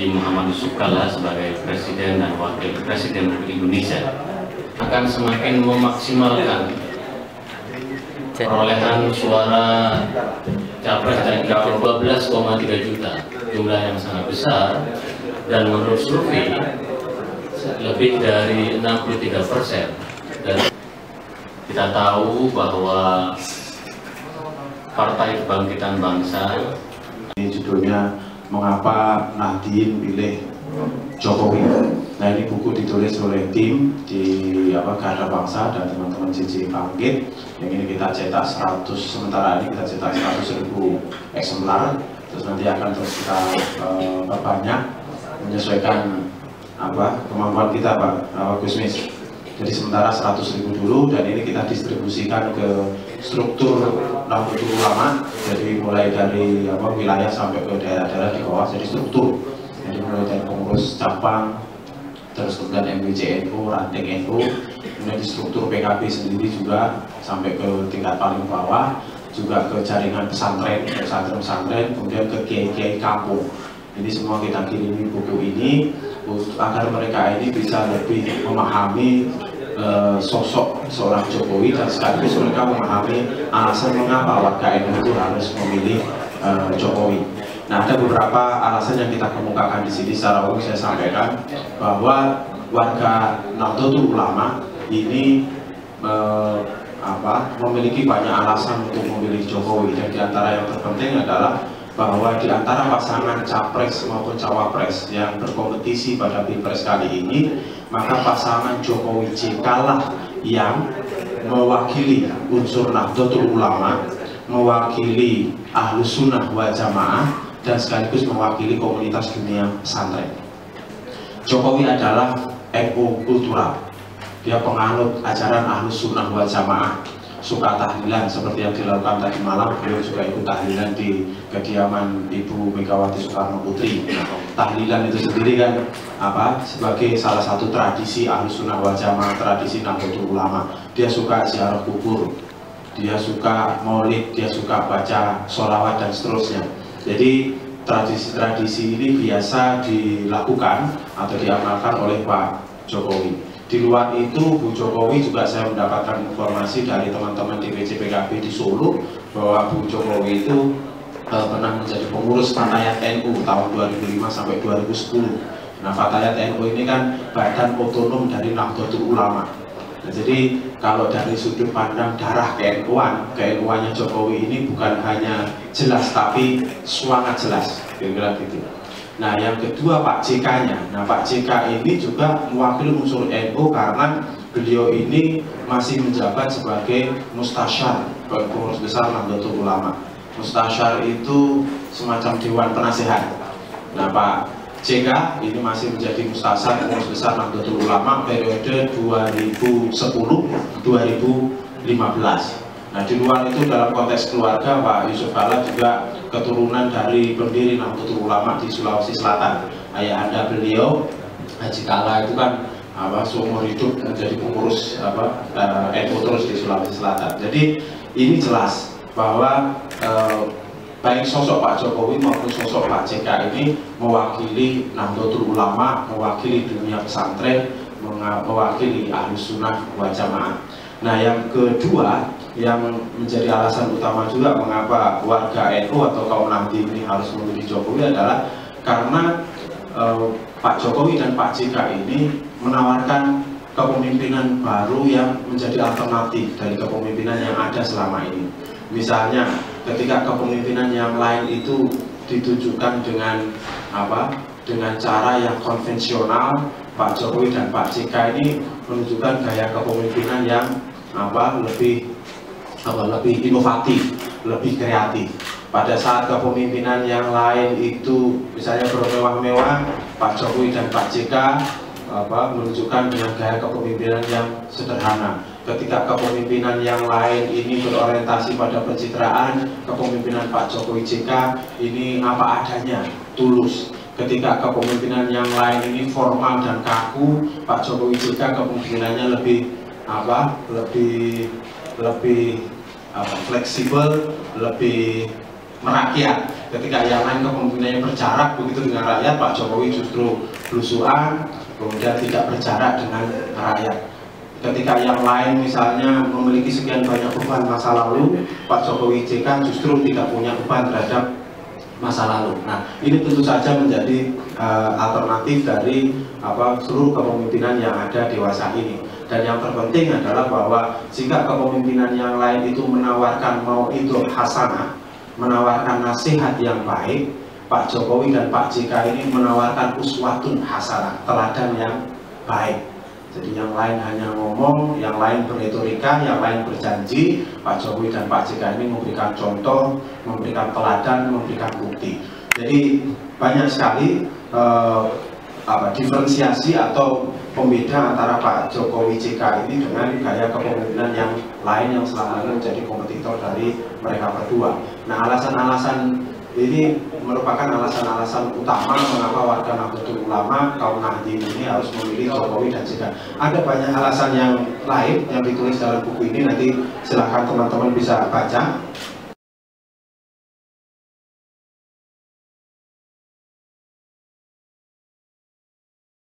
Muhammad Yusuf Kalla sebagai Presiden dan Wakil Presiden Republik Indonesia akan semakin memaksimalkan perolehan suara capres dan cawapres 12,3 juta, jumlah yang sangat besar, dan menurut survei lebih dari 63%. Dan kita tahu bahwa Partai Kebangkitan Bangsa, ini judulnya Mengapa Nahdien Pilih Jokowi. Nah, ini buku ditulis oleh tim di Garda Bangsa dan teman-teman JJ Bangkit. Yang ini kita cetak 100, sementara ini kita cetak 100.000 eksemplar. Terus nanti akan terus kita perbanyak menyesuaikan kemampuan kita, Pak Gusmis. Jadi sementara 100.000 dulu, dan ini kita distribusikan ke struktur Nahdlatul Ulama. Jadi mulai dari wilayah sampai ke daerah-daerah di bawah, jadi struktur. Jadi mulai dari pengurus cabang, terus kemudian MWC NU, ranting NU, kemudian di struktur PKB sendiri juga sampai ke tingkat paling bawah, juga ke jaringan pesantren, kemudian ke kiai-kiai kampung. Jadi semua kita kirimi buku ini agar mereka ini bisa lebih memahami sosok seorang Jokowi, dan sekaligus mereka memahami alasan mengapa warga NU itu harus memilih Jokowi. Nah, ada beberapa alasan yang kita kemukakan di sini. Secara umum saya sampaikan bahwa warga Nahdlatul Ulama ini memiliki banyak alasan untuk memilih Jokowi, dan diantara yang terpenting adalah bahwa di antara pasangan capres maupun cawapres yang berkompetisi pada Pilpres kali ini, maka pasangan Jokowi JK lah yang mewakili unsur Nahdlatul Ulama, mewakili Ahlus Sunnah wal Jamaah, dan sekaligus mewakili komunitas dunia pesantren. Jokowi adalah NU kultural, dia penganut ajaran Ahlus Sunnah wal Jamaah, suka tahlilan seperti yang dilakukan tadi malam. Beliau juga ikut tahlilan di kediaman Ibu Megawati Soekarno Putri. Tahlilan itu sendiri kan sebagai salah satu tradisi Ahlus Sunnah wal Jamaah, tradisi Nahdlatul Ulama. Dia suka ziarah kubur, dia suka maulid, dia suka baca sholawat dan seterusnya. Jadi tradisi-tradisi ini biasa dilakukan atau diamalkan oleh Pak Jokowi. Di luar itu, Bu Jokowi juga saya mendapatkan informasi dari teman-teman di PCPKB di Solo bahwa Bu Jokowi itu pernah menjadi pengurus Fatayat NU tahun 2005 sampai 2010. Nah, Fatayat NU ini kan badan otonom dari Nahdlatul Ulama. Nah, jadi kalau dari sudut pandang darah ke-NU-annya Jokowi ini bukan hanya jelas tapi sangat jelas, kira-kira gitu. Nah, yang kedua Pak JK-nya. Nah, Pak JK ini juga mewakili unsur NU karena beliau ini masih menjabat sebagai mustasyar pengurus besar Nahdlatul Ulama. Mustasyar itu semacam dewan penasehat. Nah, Pak JK ini masih menjadi mustasyar pengurus besar Nahdlatul Ulama periode 2010-2015. Nah, di luar itu dalam konteks keluarga, Pak Yusuf Kalla juga keturunan dari pendiri Nahdlatul Ulama di Sulawesi Selatan. Ayah anda beliau, Haji Kalla, itu kan seumur hidup menjadi pengurus NU terus di Sulawesi Selatan. Jadi ini jelas bahwa baik sosok Pak Jokowi maupun sosok Pak JK ini mewakili Nahdlatul Ulama, mewakili dunia pesantren, mewakili Ahlus Sunnah wal Jamaah. Nah, yang kedua yang menjadi alasan utama juga mengapa warga NU atau kaum Nahdien ini harus memilih Jokowi adalah karena Pak Jokowi dan Pak JK ini menawarkan kepemimpinan baru yang menjadi alternatif dari kepemimpinan yang ada selama ini. Misalnya ketika kepemimpinan yang lain itu ditujukan dengan dengan cara yang konvensional, Pak Jokowi dan Pak JK ini menunjukkan gaya kepemimpinan yang lebih inovatif, lebih kreatif. Pada saat kepemimpinan yang lain itu misalnya bermewah-mewah, Pak Jokowi dan Pak JK menunjukkan dengan gaya kepemimpinan yang sederhana. Ketika kepemimpinan yang lain ini berorientasi pada pencitraan, kepemimpinan Pak Jokowi JK ini apa adanya, tulus. Ketika kepemimpinan yang lain ini formal dan kaku, Pak Jokowi JK kepemimpinannya lebih fleksibel, lebih merakyat. Ketika yang lain kepemimpinannya berjarak begitu dengan rakyat, Pak Jokowi justru belusuan, kemudian tidak berjarak dengan rakyat. Ketika yang lain misalnya memiliki sekian banyak beban masa lalu, Pak Jokowi JK justru tidak punya beban terhadap masa lalu. Nah, ini tentu saja menjadi alternatif dari seluruh kepemimpinan yang ada dewasa ini. Dan yang terpenting adalah bahwa jika kepemimpinan yang lain itu menawarkan mau'idhah hasanah, menawarkan nasihat yang baik, Pak Jokowi dan Pak JK ini menawarkan uswatun hasanah, teladan yang baik. Jadi yang lain hanya ngomong, yang lain berretorika, yang lain berjanji. Pak Jokowi dan Pak JK ini memberikan contoh, memberikan teladan, memberikan bukti. Jadi banyak sekali diferensiasi atau pembeda antara Pak Jokowi JK ini dengan gaya kepemimpinan yang lain yang selama ini menjadi kompetitor dari mereka berdua. Nah, alasan-alasan ini merupakan alasan-alasan utama mengapa warga Nahdlatul Ulama kaum Nahdien ini harus memilih Jokowi dan JK. Ada banyak alasan yang lain yang ditulis dalam buku ini, nanti silahkan teman-teman bisa baca.